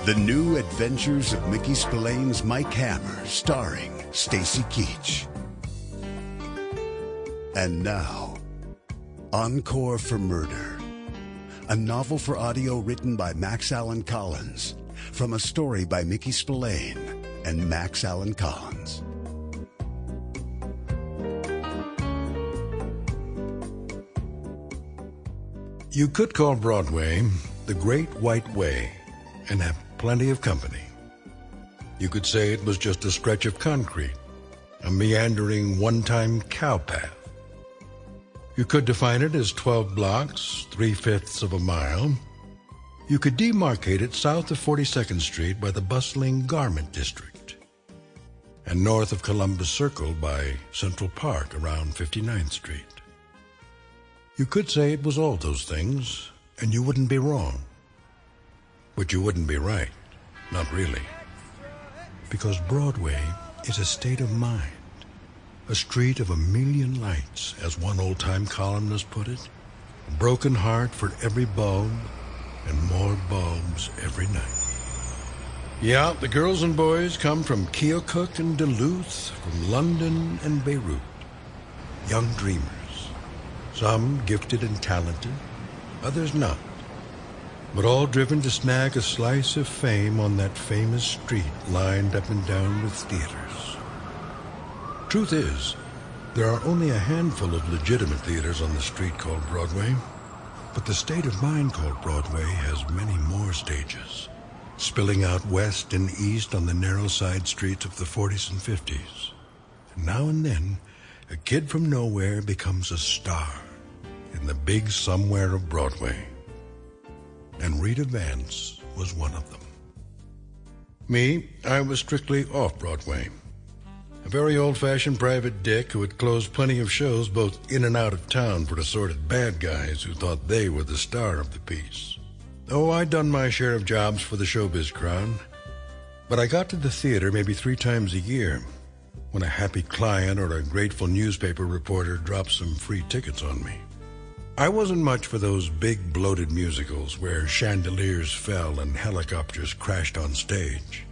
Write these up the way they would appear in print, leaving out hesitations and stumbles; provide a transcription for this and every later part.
The New Adventures of Mickey Spillane's Mike Hammer, starring Stacy Keach. And now, Encore for Murder, a novel for audio written by Max Allan Collins, from a story by Mickey Spillane and Max Allan Collins. You could call Broadway the Great White Way and have plenty of company. You could say it was just a stretch of concrete, a meandering one-time cow path. You could define it as 12 blocks, 3/5 of a mile. You could demarcate it south of 42nd Street by the bustling Garment District, and north of Columbus Circle by Central Park around 59th Street. You could say it was all those things, and you wouldn't be wrong. But you wouldn't be right, not really. Because Broadway is a state of mind, a street of a million lights, as one old-time columnist put it, a broken heart for every bulb, and more bulbs every night. Yeah, the girls and boys come from Keokuk and Duluth, from London and Beirut. Young dreamers. Some gifted and talented, others not. But all driven to snag a slice of fame on that famous street lined up and down with theaters. Truth is, there are only a handful of legitimate theaters on the street called Broadway, but the state of mind called Broadway has many more stages, spilling out west and east on the narrow side streets of the 40s and 50s. And now and then, a kid from nowhere becomes a star in the big somewhere of Broadway. And Rita Vance was one of them. Me, I was strictly off-Broadway. A very old-fashioned private dick who had closed plenty of shows both in and out of town for assorted bad guys who thought they were the star of the piece. Oh, I'd done my share of jobs for the showbiz crowd, but I got to the theater maybe 3 times a year when a happy client or a grateful newspaper reporter dropped some free tickets on me. I wasn't much for those big bloated musicals where chandeliers fell and helicopters crashed on stage.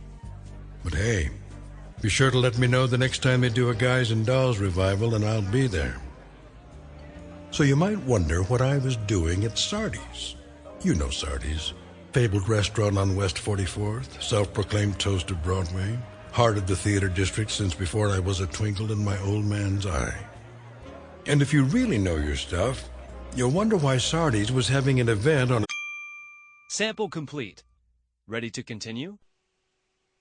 But hey, be sure to let me know the next time they do a Guys and Dolls revival and I'll be there. So you might wonder what I was doing at Sardi's. You know Sardi's, fabled restaurant on West 44th, self-proclaimed toast of Broadway, heart of the theater district since before I was a twinkle in my old man's eye. And if you really know your stuff, you'll wonder why Sardi's was having an event on... Sample complete. Ready to continue?